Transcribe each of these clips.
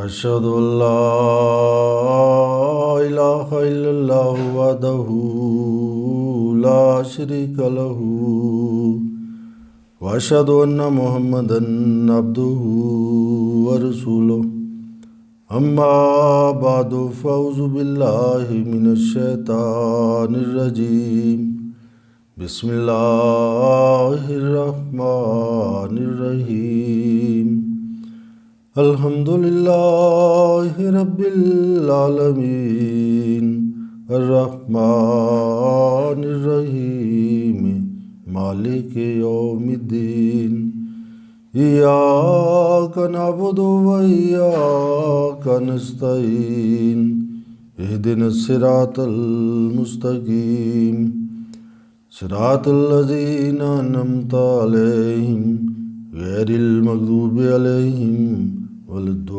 अशहदु अल्ला इलाहा इल्लल्लाहु वहदहु ला शरीका लहु व अशहदु अन्ना मुहम्मदन अब्दुहु व रसूलुहु अम्मा बादु फ़अऊज़ु बिल्लाहि मिनश शैतानिर रजीम बिस्मिल्लाहिर रहमानिर रहीम अल्हम्दुलिल्लाहि रब्बिल आलमीन अर्रहमानिर रहीम मालिकि यौमिद्दीन इय्याका नअबुदु व इय्याका नस्तईन इहदिनस सिरातल मुस्तकीम सिरातल लज़ीना अनअमता अलैहिम गैरिल मग़दूबि अलैहिम वलद्दाल्लीन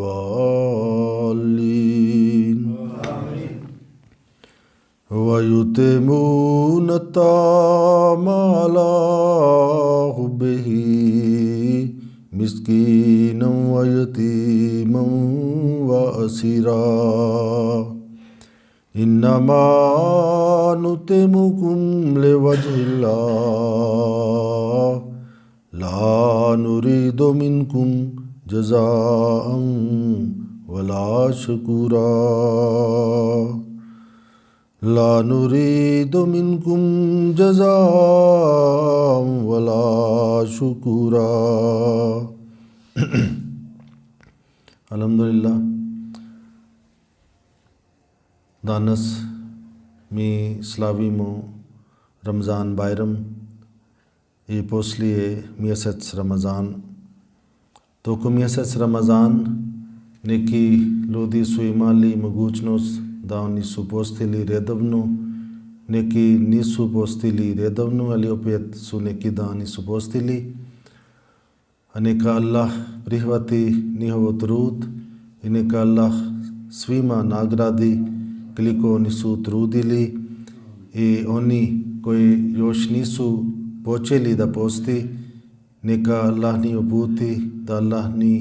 व युतिमून अत्तामा अला हुब्बिही मिस्कीनन व यतीमन व असीरा इन्नमा नुतिमुकुम लिवज्हिल्लाह ला नुरीदु मिनकुम जज़ाअन वला शुकुरा ला नुरीदु मिनकुम जज़ाअन वला शुकुरा। अल्हम्दुलिल्लाह दानस मी स्लावीमो रमज़ान बायरम ये पोसलिए मियसच रमज़ान तो को मियसच रमज़ान नेकी लोदी सुईमाली मगूचनोस दाव निसु पोस्तिली रेदवनु नेकी निसु पोस्तिली रेदवनु अलियोपेत सु नेकी दा निसु पोस्तिली अनेका अल्लाह रिहवती निहवतरूद इनेका अल्लाह स्वीमा नागरादी क्लिको निसु तरूदिली ए ओनी कोई योश निसु पोचेली दा पोस्ती नेका अल्लाह नी उबूती दा अल्लाह नी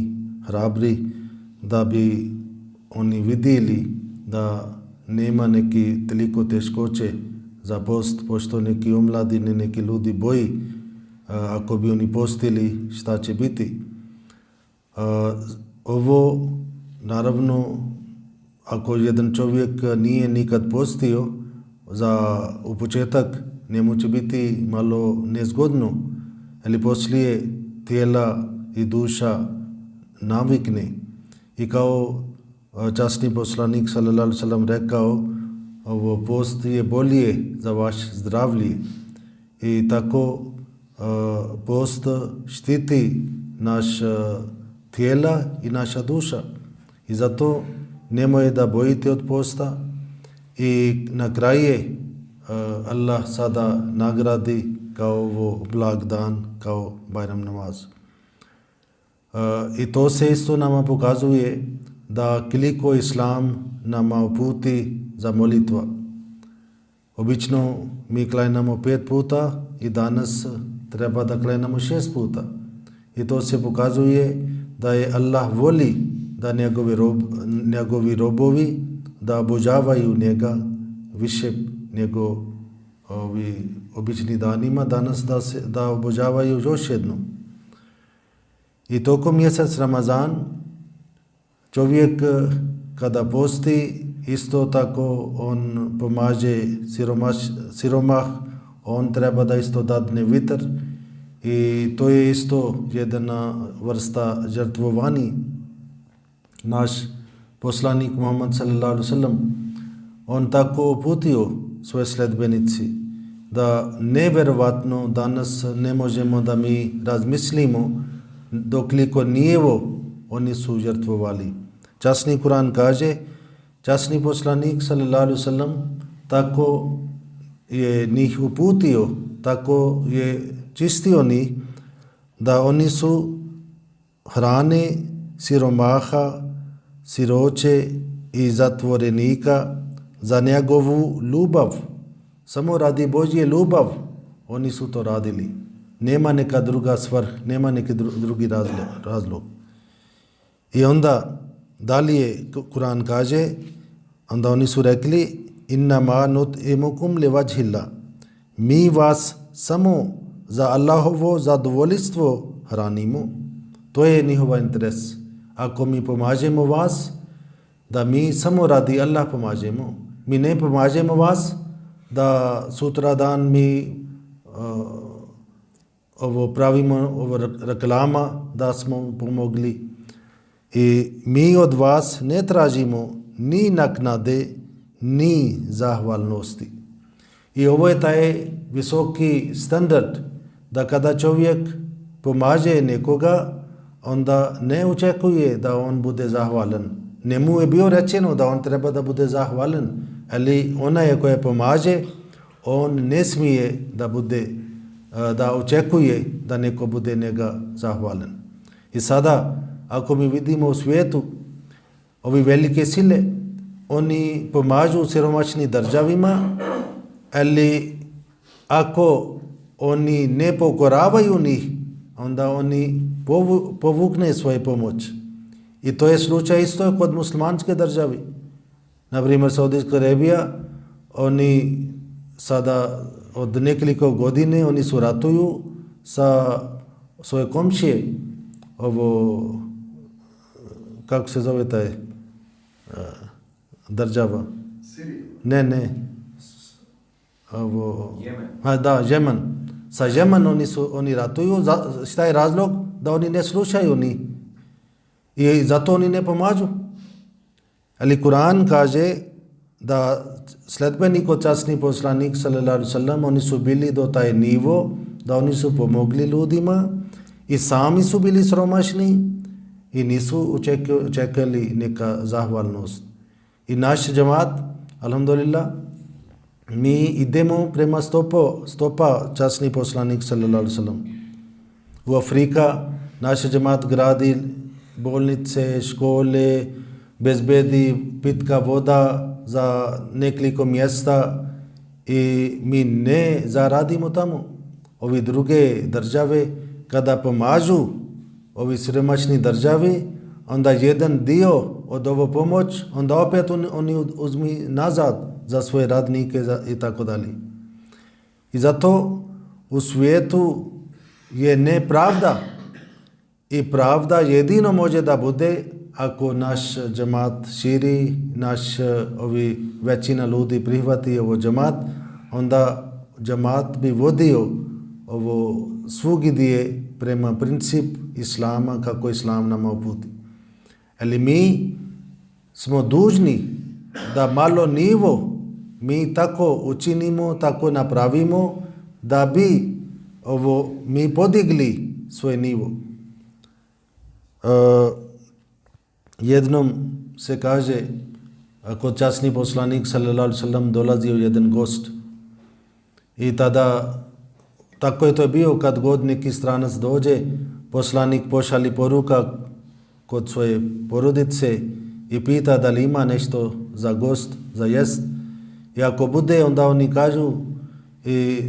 हराबरी दा भी ओनी विदीली दा नेमा नेकी तलिको तेशकोचे जा पोस्ट पोस्तो नेकी उमला दी नेकी लूदी बोई ako bi oni postili šta će biti. Ovo naravno ako jedan čovjek nije nikad postio za u početak njemu će biti malo nezgodno, ali poslije tijela i duša navikne i kao časni poslanik sallallahu alejhi ve sellem rekao ovo post je bolje za vaš zdravlje i tako post štiti naš tijela i naša duša i zato nemoj da bojite od posta i na kraje Allah sada nagradi kao ovo blag dan, kao Bajram namaz. I to se isto nama pokazuje da koliko Islam nama uputi za molitva. Obično mi klanjamo 5 puta i danas treba da klanjamo 6 puta. I to se pokazuje da je Allah voli da njegovi robovi da obožavaju njega više nego ovi obični danima, danas da obožavaju još jednom. I tokom mjesec Ramazan čovjek kada posti isto tako on pomaže siromah, on treba da isto dadne vitr i to je isto jedna vrsta žrtvovanja. Naš poslanik Muhammad sallallahu alejhi ve sellem on tako uputio svoje sledbenici da nevjerovatno danas ne možemo da mi razmislimo dokliko nijevo oni su žrtvovali. Časni Kur'an kaže, časni poslanik sallallahu alejhi ve sellem tako je njih uputio, tako je čistio njih da oni su hrane siromaha, siroče i zatvorenika za njegovu ljubav. Samo radi Božje ljubav oni su to radili. Nema neka druga svrh, nema neki drugi razlog. I onda dalje Kur'an kaže, onda oni su rekli innama nut'imukum liwajhillah, mi vas samo za Allahovo zadovoljstvo hranimo. To je njihova interes. Ako mi pomažemo vas, da mi samo radi Allah pomažemo. Mi ne pomažemo vas da sutra dan mi ovo pravimo, ovo reklama da smo pomogli. I mi od vas ne tražimo ni naknade, ni zahvalnosti. I ovo je taj visoki standard da kada čovjek pomaže nekoga, onda ne očekuje da on bude zahvalan. Njemu je bio rečeno da on treba da bude zahvalan, ali onaj koji pomaže, on ne smije da očekuje da neko bude njega zahvalan. I sada, ako mi vidimo u svijetu, ovi velike sile, oni pomažu siromašnim državima, ali ako oni ne pokoravaju njih, onda oni povukne svoje pomoć. I to je slučaj isto kod muslimanske države. Naprimjer, Saudijska Arabija, oni sada od nekoliko godine oni su ratuju sa svoje komšije, ovo, kako se zove taj država? Sirija? Ne. Ovo, Jemen. Jemen. Sa Jemen oni ratuju. Šta je razlog? Da oni ne slušaju ni. I zato oni ne pomažu. Ali Kur'an kaže da sledbenik od časni poslanik sallallahu alejhi ve sellem, oni su bili do taj nivo da oni su pomogli ljudima i sami su bili siromašni i nisu čekali neka zahvalnost. I naš džemat, alhamdulillah, mi idemo prema stopa časni poslanik sallallahu alejhi ve sellem. U Afrika naš džemat gradi bolnice, škole, bezbedi pitka voda za nekoliko mjesta i mi ne zaradimo tamo. Ovi druge države kada pomažu ovi siromašni državi, onda jedan dio od ovo pomoć, onda opet oni uzmi nazad za svoje radnike i tako dalje. I zato u svijetu je nepravda i pravda jedino može da bude ako naš džemat širi, većina ljudi prihvati ovo džemat, onda džemat bi vodio ovo svugdje prema princip islama kako islam nama uputi. Ali mi smo dužni da malo nivo mi tako učinimo, tako napravimo da bi mi podigli svoj nivo. Jednom se kaže, kod časni poslanik sallallahu alejhi ve sellem dolazio jedan gost i tada tako je to bio kad god neki stranac dođe, poslanik pošalje poruka kod svoje porodice i pita da li ima nešto za gost, za jest. I ako bude, onda oni kažu, i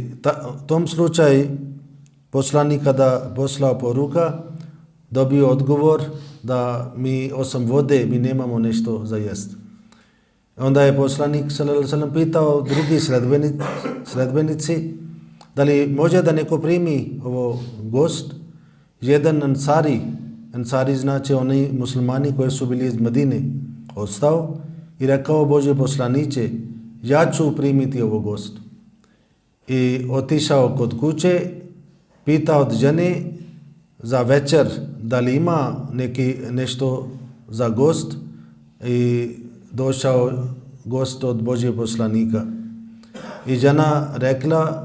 u tom slučaju poslanik kada poslao poruka, dobio odgovor da mi osim vode mi nemamo nešto za jest. Onda je poslanik sallallahu alejhi ve sellem pitao drugi sledbenici da li može da neko primi ovo gost. Jedan Ansari znači oni muslimani koji su bili iz Medine, ostao i rekao Božji poslaniče, ja ću primiti ovo gost. I otišao kod kuće, pitao od žene za večer da li ima nešto za gost i došao gost od Božjeg poslanika. I žena rekla,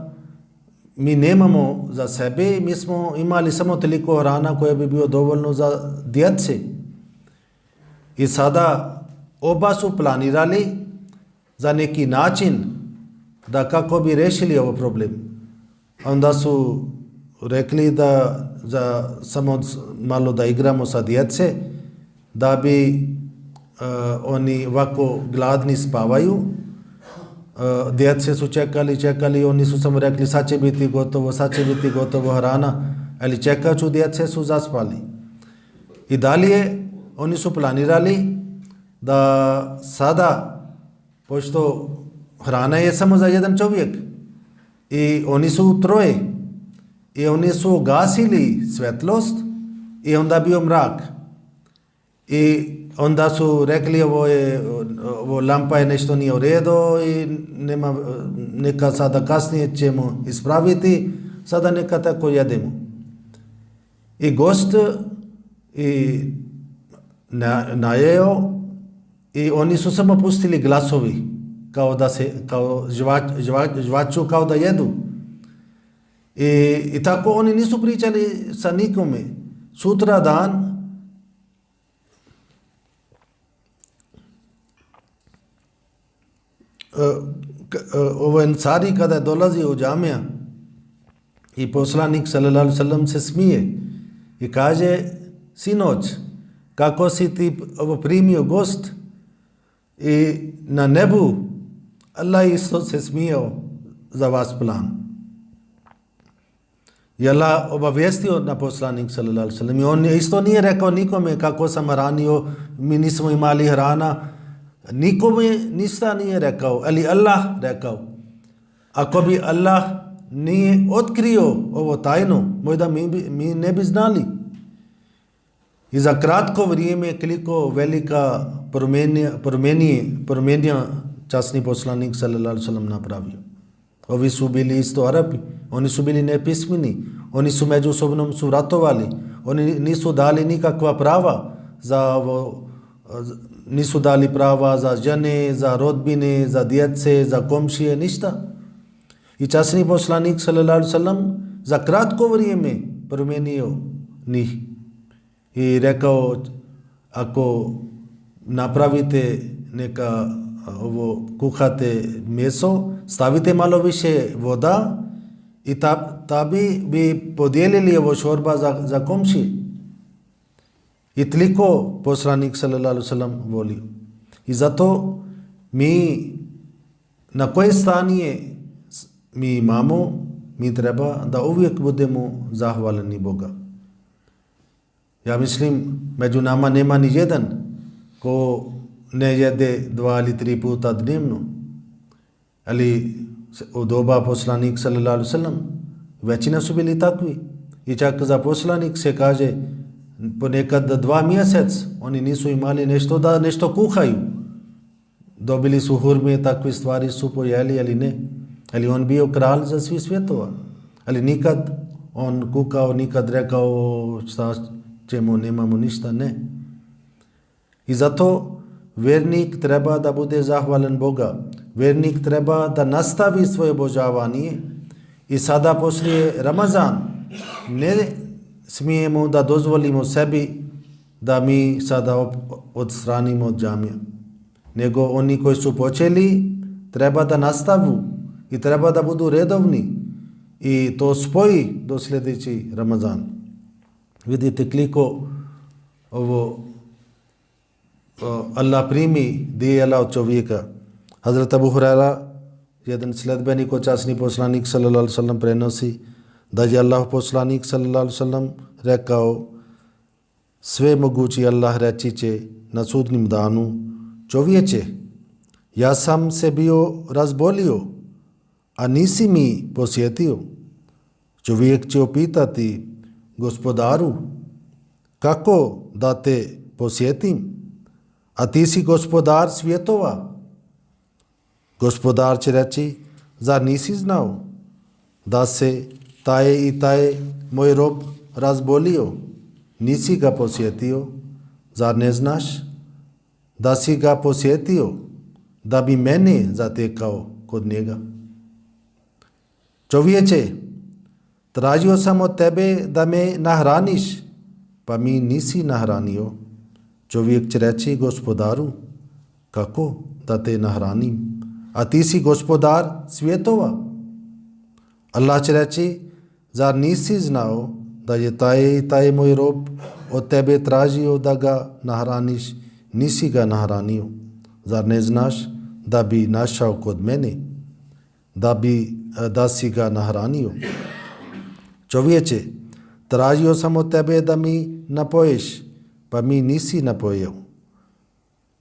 mi nemamo za sebe, mi smo imali samo toliko hrana koje bi bilo dovoljno za djece. I sada oba su planirali za neki način da kako bi rešili ovo problem. Onda su rekli da samo malo da igramo sa djece, da bi oni ovako gladni spavaju. Djece su čekali, oni su samo rekli sad će biti gotovo hrana, ali čekajući djece su zaspali. I dalje oni su planirali da sada, pošto hrana je samo za jedan čovjek i oni su troje i oni su ugasili svjetlost i onda bio mrak i onda su rekli ovo lampa je nešto nije u redu i nema, neka sada kasnije ćemo ispraviti, sada neka tako jedemo. I gost i najeo i oni su samo pustili glasovi kao da se, kao žvaču kao da jedu. I tako oni nisu pričali sa nikome. Sutra dan ovo Ensari kada je dolazio u džamija i poslanik sallallahu alejhi ve sellem se smije i kaže: sinoć, kako si ti ovo primio gost i na nebu Allah isto se smijao za vas plan. I Allah obavijestio na poslanik sallallahu alejhi ve sellem i on isto nije rekao nikome kako sam ranio, mi nismo imali hrana, nikome ništa nije rekao, ali Allah rekao. Ako bi Allah nije otkrio ovo tajnu, možda mi ne bi znali. I za kratko vrijeme koliko velika promenija časni poslanik sallallahu alejhi ve sellem napravio. Ovi su bili isto Arapi, oni su bili nepismeni, oni su međusobno su ratovali, oni nisu dali nikakva prava za ovo, nisu dali prava za žene, za rodbine, za djece, za komšije, ništa. I časni poslanik sallallahu alejhi ve sellem za kratko vrijeme promijenio njih i rekao: ako napravite neka ovo kuhate meso, stavite malo više voda i ta bi podijelili ovo šorba za komšije. I toliko poslanik sallallahu alejhi ve sellem volio. I zato mi na koje stanje mi imamo, mi treba da uvijek budemo zahvalni Boga. Ja mislim, među nama nema ni jedan ko ne jede 2 ili 3 puta dnevno. Ali u doba poslanik sallallahu alejhi ve sellem većina su bili takvi. I čak za poslanik se kaže ponekad 2 mjesec oni nisu imali nešto da nešto kuhaju. Dobili su hurme, takve stvari su pojeli, ali ne. Ali on bio kralj za svih svjetova. Ali nikad on kukao, nikad rekao šta ćemo, nemamo ništa, ne. I zato vjernik treba da bude zahvalan Boga. Vjernik treba da nastavi svoje obožavanje i sada poslije Ramazan ne smijemo da dozvolimo sebi da mi sada odstranimo od džamija. Nego oni koji su počeli treba da nastavu i treba da budu redovni i to spoji do sljedeći Ramazan. Vidite koliko ovo Allah primi dijela od čovjeka. Hazrat Abu Hurajra, jedan sledbenik od časni poslanik sallallahu alejhi ve sellem prenosi da je Allah poslanik sallallahu alejhi ve sellem rekao: sve mogući Allah reći će na sudnjem danu: čovječe, ja sam se bio razbolio, a nisi mi posjetio. Čovjek će opitati: gospodaru, kako da te posjetim, a ti si gospodar svjetova? Gospodar će reći: zar nisi znao da se taj i taj moj rob razbolio, nisi ga posjetio? Zar ne znaš da si ga posjetio, da bi mene zatekao kod njega? Čovječe, tražio sam od tebe da me nahraniš, pa mi nisi nahranio. Čovjek će reći: gospodaru, kako da te nahranim, a ti si gospodar svjetova? Allah će reći: zar nisi znao da je taj i taj moj rob od tebe tražio da ga nahraniš, nisi ga nahranio? Zar ne znaš da bi našao kod mene, da si ga nahranio? Čovječe, tražio sam od tebe da mi napoješ, pa mi nisi napojio.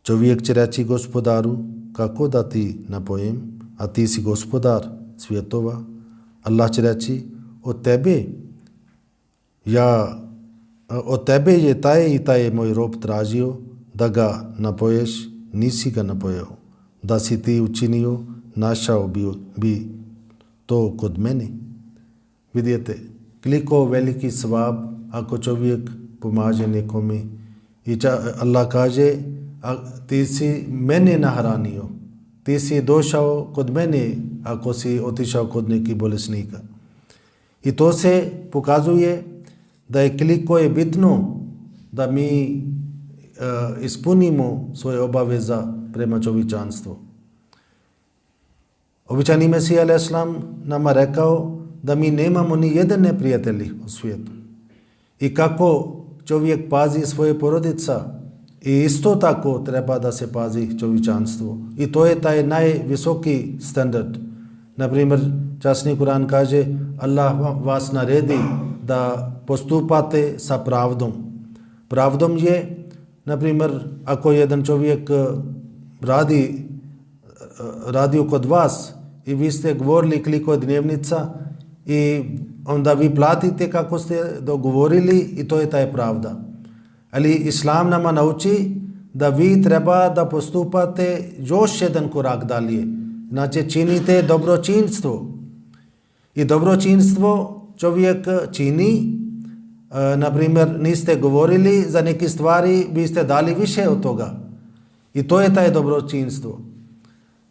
Čovjek će reći Gospodaru, kako da ti napojem, a ti si Gospodar svjetova. Allah će reći, od tebe je taj i taj moj rob tražio da ga napoješ, nisi ga napojao. Da si ti učinio, našao bi to kod mene. Vidite, koliko veliki svab ako čovjek pomaže nekome. I Allah kaže, ti si mene nahranio, ti si došao kod mene ako si otišao kod nekih bolesnika. I to se pokazuje da je koliko je bitno da mi ispunimo svoje obaveza prema čovječanstvu. Običajni Mesija a.s. nama rekao da mi nemamo ni jedan neprijatelji u svijetu. I kako čovjek pazi svoje porodica, i isto tako treba da se pazi čovječanstvo. I to je taj najvisoki standard. Naprimjer, časni Kur'an kaže, Allah vas naredi da postupate sa pravdom. Pravdom je, naprimjer, ako jedan čovjek radio kod vas i vi ste govorili koliko je dnevnica i onda vi platite kako ste dogovorili i to je taj pravda. Ali Islam nama nauči da vi treba da postupate još jedan korak dalje. Znači činite dobročinstvo. I dobročinstvo čovjek čini, naprimjer niste govorili za neke stvari, vi ste dali više od toga. I to je taj dobročinstvo.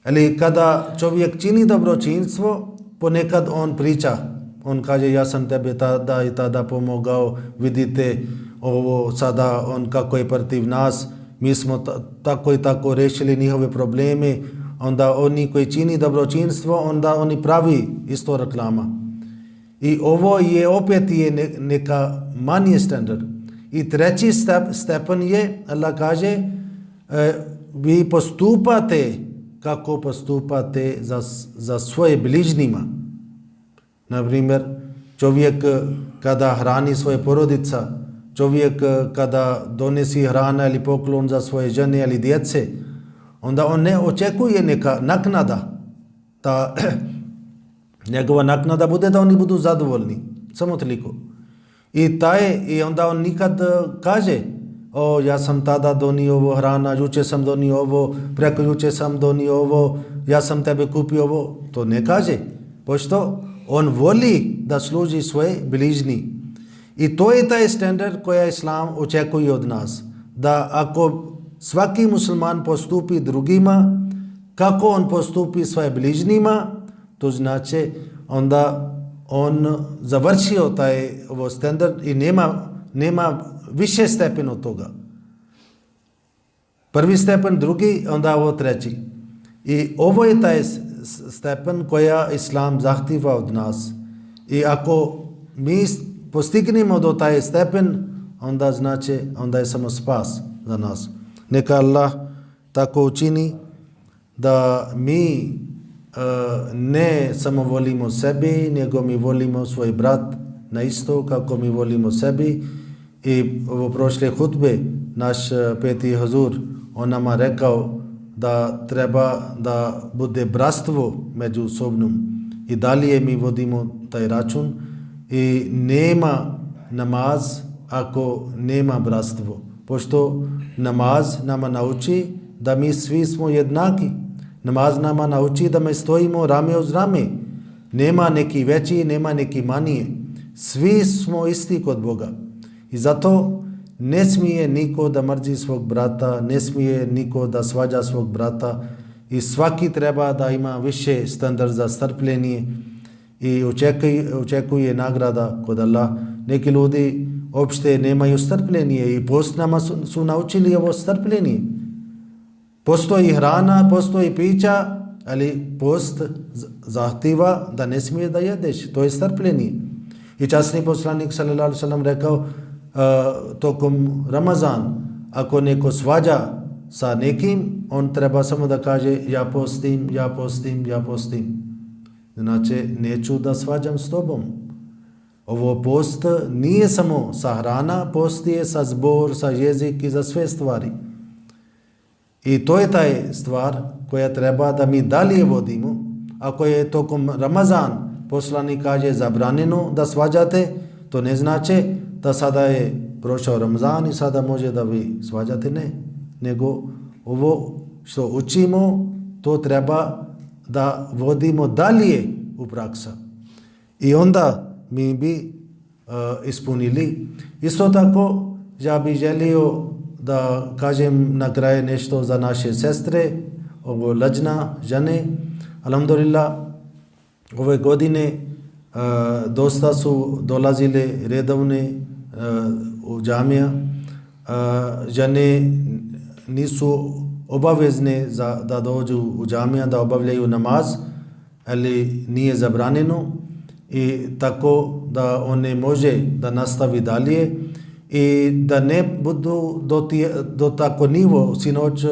Ali kada čovjek čini dobročinstvo, ponekad on priča. On kaže, ja sam tebe tada i tada pomogao, vidite ovo sada on kako je protiv nas, mi smo tako i tako rešili njihove probleme. Onda oni koji čini dobročinstvo, onda oni pravi isto reklama. I ovo je opet neka manji standard. I treći stepen je, Allah kaže, vi postupate kako postupate za svoje bližnjima. Naprimjer, čovjek kada hrani svoje porodica, čovjek kada donesi hrana ili poklon za svoje žene ili djece, onda on ne očekuje neka naknada. Ta njegova naknada bude da oni budu zadovoljni. Samo toliko. I onda on nikad kaže, ja sam tada donio ovo hrana, juče sam donio ovo, preko juče sam donio ovo, ja sam tebe kupio ovo. To ne kaže. Pošto on voli da služi svoje bližnji. I to je taj standard koji Islam očekuje od nas. Da ako svaki musliman postupi drugima, kako on postupi svoje bližnjima, to znači onda on završio taj standard i nema više stepen od toga. Prvi stepen, drugi, onda ovo treći. I ovo je taj stepen koja Islam zahtjeva od nas. I ako mi postignemo do taj stepen, onda je samo spas za nas. Neka Allah tako učini da mi ne samo volimo sebi, nego mi volimo svoj brat na isto kako mi volimo sebi. I u prošle hutbe naš peti Hazur on nama rekao da treba da bude bratstvo međusobnom. I dalje mi vodimo taj račun i nema namaz ako nema bratstvo. Pošto namaz nama nauči da mi svi smo jednaki. Namaz nama nauči da mi stojimo rame uz rame. Nema neki veći, nema neki manije. Svi smo isti kod Boga. I zato ne smije niko da mrzi svog brata, ne smije niko da svađa svog brata i svaki treba da ima više standard za strpljenje i očekuje nagrada kod Allah. Neki ljudi uopšte nemaju strpljenje i post nama su naučili ovo strpljenje. Postoji hrana, postoji pića, ali post zahtjeva da ne smije da jedeš. To je strpljenje. I časni poslanik sallallahu alejhi ve sellem rekao tokom Ramazan, ako neko svađa sa nekim, on treba samo da kaže ja postim, ja postim, ja postim. Znači, neću da svađam s tobom. Ovo post nije samo sa hrana, post je sa zbor, sa jezik i za sve stvari. I to je taj stvar koja treba da mi dalje vodimo. Ako je tokom Ramazan poslanik kaže zabranjeno da svađate, to ne znači da sada je prošao Ramazan i sada može da vi svađate, ne. Nego ovo što učimo, to treba da vodimo dalje u praksa. I onda mi bi ispunili. Isto tako, ja bih želio da kažem na kraju nešto za naše sestre, ovo lađna, žene. Alhamdulillah, ove godine dosta su dolazile redovne u džamija. Žene nisu obavezne da dođu u džamija, da obavljaju namaz, ali nije zabranjeno i tako da one može da nastavi dalje i da ne budu do tako nivo. Sinoć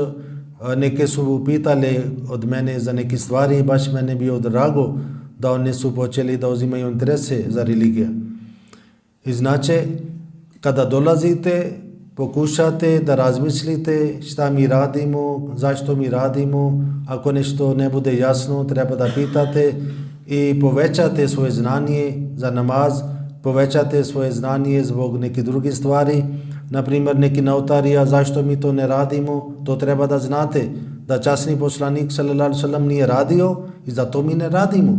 neke su pitale od mene za neke stvari i baš mene bio drago da one su počeli da uzimaju interese za religiju. I znači, kada dolazite, pokušate da razmislite šta mi radimo, zašto mi radimo. Ako nešto ne bude jasno, treba da pitate i povećate svoje znanje za namaz, povećate svoje znanje zbog neke druge stvari. Naprimjer, neki notarija, zašto mi to ne radimo, to treba da znate da časni poslanik sallallahu alejhi ve sellem nije radio i zato mi ne radimo.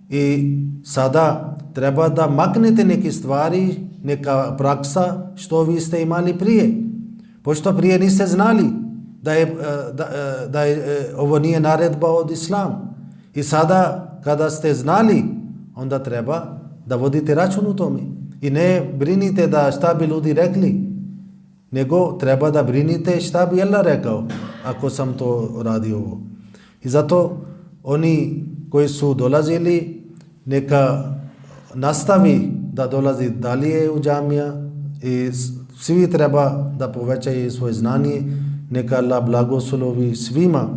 I sada treba da maknete neke stvari, neka praksa što vi ste imali prije. Pošto prije niste znali da je ovo nije naredba od Islam. I sada kada ste znali, onda treba da vodite račun u tome. I ne brinite da šta bi ljudi rekli, nego treba da brinite šta bi Allah rekao ako sam to radio ovo. I zato oni koji su dolazili, neka nastavi da dolazi dalje u džamija i svi treba da povećaju svoje znanje. Neka Allah blagoslovi svima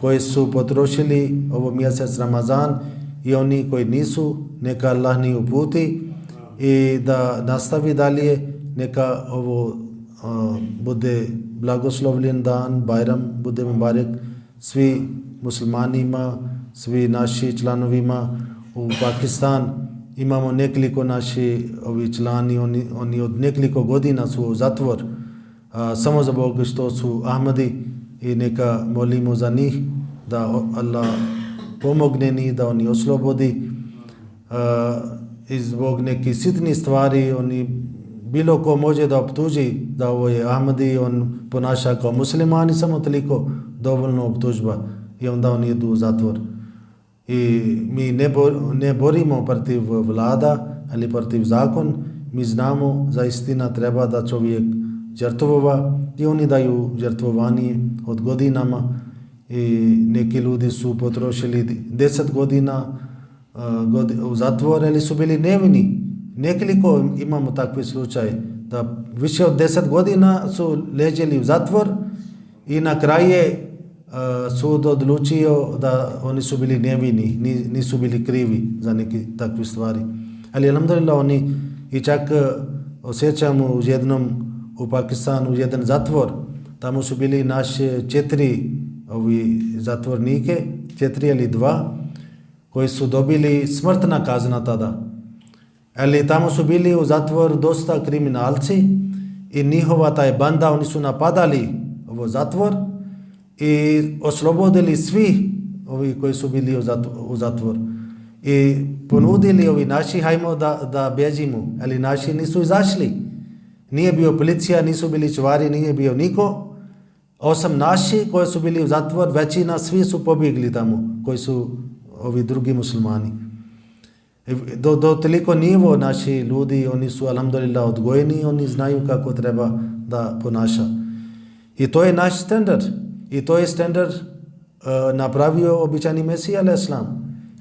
koji su potrošili ovo mjesec Ramazan i oni koji nisu, neka Allah njih uputi i da nastavi dalje. Neka ovo bude blagoslovljen dan, Bajram bude mubarek svi muslimanima, svi naši članovima. U Pakistan imamo nekoliko naši ovi člani, oni od nekoliko godina su u zatvor, samo zbog što su Ahmadi i neka molimo za njih da Allah pomogne njih, da oni oslobodi i zbog nekih sitnih stvari. Oni bilo ko može da optuži da ovo je Ahmadi, on ponaša kao muslimani, samo toliko dovoljno optužba i onda oni idu u zatvor. I mi ne borimo protiv vlada, ali protiv zakon. Mi znamo za istina treba da čovjek žrtvova i oni daju žrtvovanje od godinama i neki ljudi su potrošili 10 godina u zatvor, ali su bili nevini. Nekoliko imamo takve slučaje da više od 10 godina su leželi u zatvor i na kraju je sud odlučio da oni su bili nevini, nisu bili krivi za neke takve stvari. Ali alhamdulillah oni i čak osjećamo u Pakistanu jedan zatvor, tamo su bili naše 4 zatvornike, 4 ili 2 koji su dobili smrtna kazna tada. Ali tamo su bili u zatvor dosta kriminalci i njihova taj banda, oni su napadali ovo zatvor i oslobodili svi ovi koji su bili u zatvor. I ponudili ovi naši, hajmo da bježimo, ali naši nisu izašli. Nije bio policija, nisu bili čuvari, nije bio niko. Osim naši koji su bili u zatvor, većina, svi su pobjegli tamo, koji su ovi drugi muslimani. Do toliko nivo naši ljudi, oni su alhamdulillah odgojeni, oni znaju kako treba da ponaša. I to je naš standard. I to je standard napravio običajni Mesija al-Islam.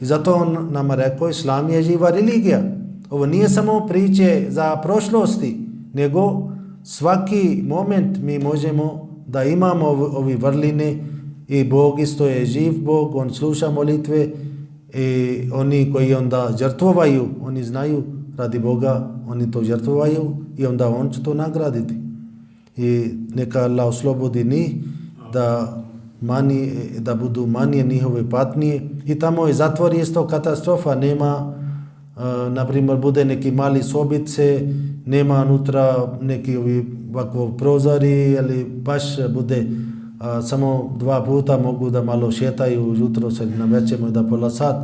I zato on nam rekao, Islam je živa religija. Ovo nije samo priče za prošlosti, nego svaki moment mi možemo da imamo ovi vrline i Bog isto je živ Bog, on sluša molitve i oni koji onda žrtvovaju, oni znaju radi Boga, oni to žrtvovaju i onda on će to nagraditi. I neka Allah oslobodi njih da budu manje njihove patnje i tamo je zatvor isto katastrofa, nema na primjer bude neki mali sobice, nema unutra neki ovako prozori ili baš bude samo 2 puta mogu da malo šetaju jutro se na večer da pola sat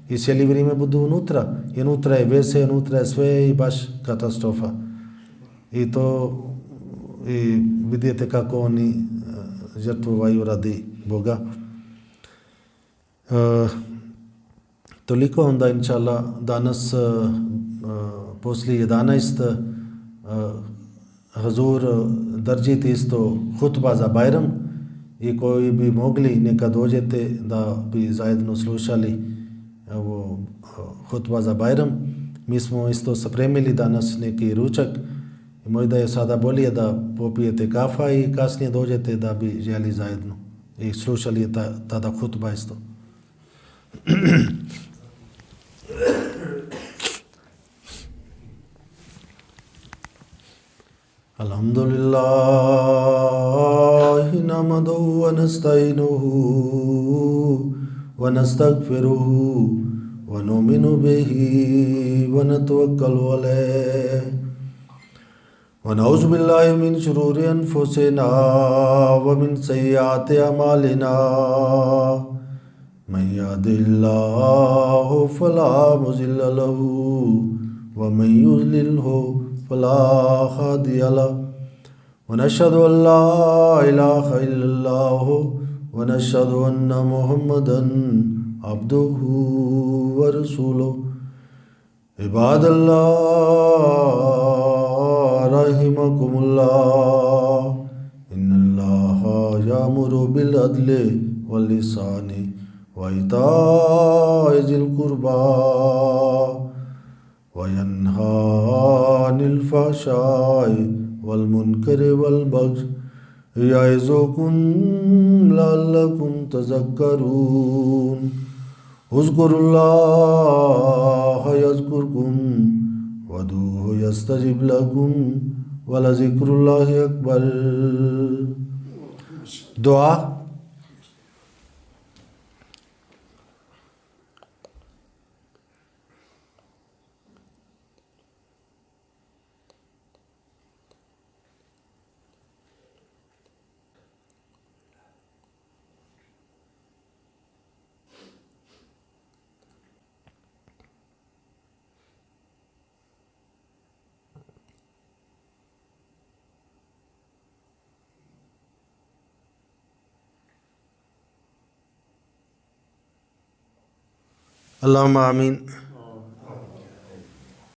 i cijeli vrijeme budu unutra. I unutra je vese, unutra je sve i baš katastrofa. I to i vidite kako oni žrtvovaju radi Boga. Toliko onda inšallah danas poslije 11 Hazur držite isto hutba za Bajram i koji bi mogli neka dođete da bi zajedno slušali ovo hutba za Bajram. Mi smo isto spremili danas neki ručak i možda je sada bolje da popijete kafa i kasnije dođete da bi želi zajedno i slušali tada hutba isto. Alhamdulillahi nahmaduhu wa nasta'inuhu wa nastaghfiruhu wa nu'minu bihi wa natawakkalu alayhi wa na'udzu billahi min shururi anfusina wa min sayyiati a'malina man yahdihillahu fala mudilla lahu wa man yudlilhu فلا هادي له ونشهد أن لا إله إلا الله ونشهد أن محمدا عبده ورسوله عباد الله رحمكم الله إن الله يأمر بالعدل والإحسان وإيتاء ذي القربى وينهى عن الفحشاء والمنكر والبغي يعظكم لعلكم تذكرون اذكروا الله يذكركم وادعوه يستجب لكم ولذكر الله أكبر. दुआ अल्लाहुम्मा आमीन।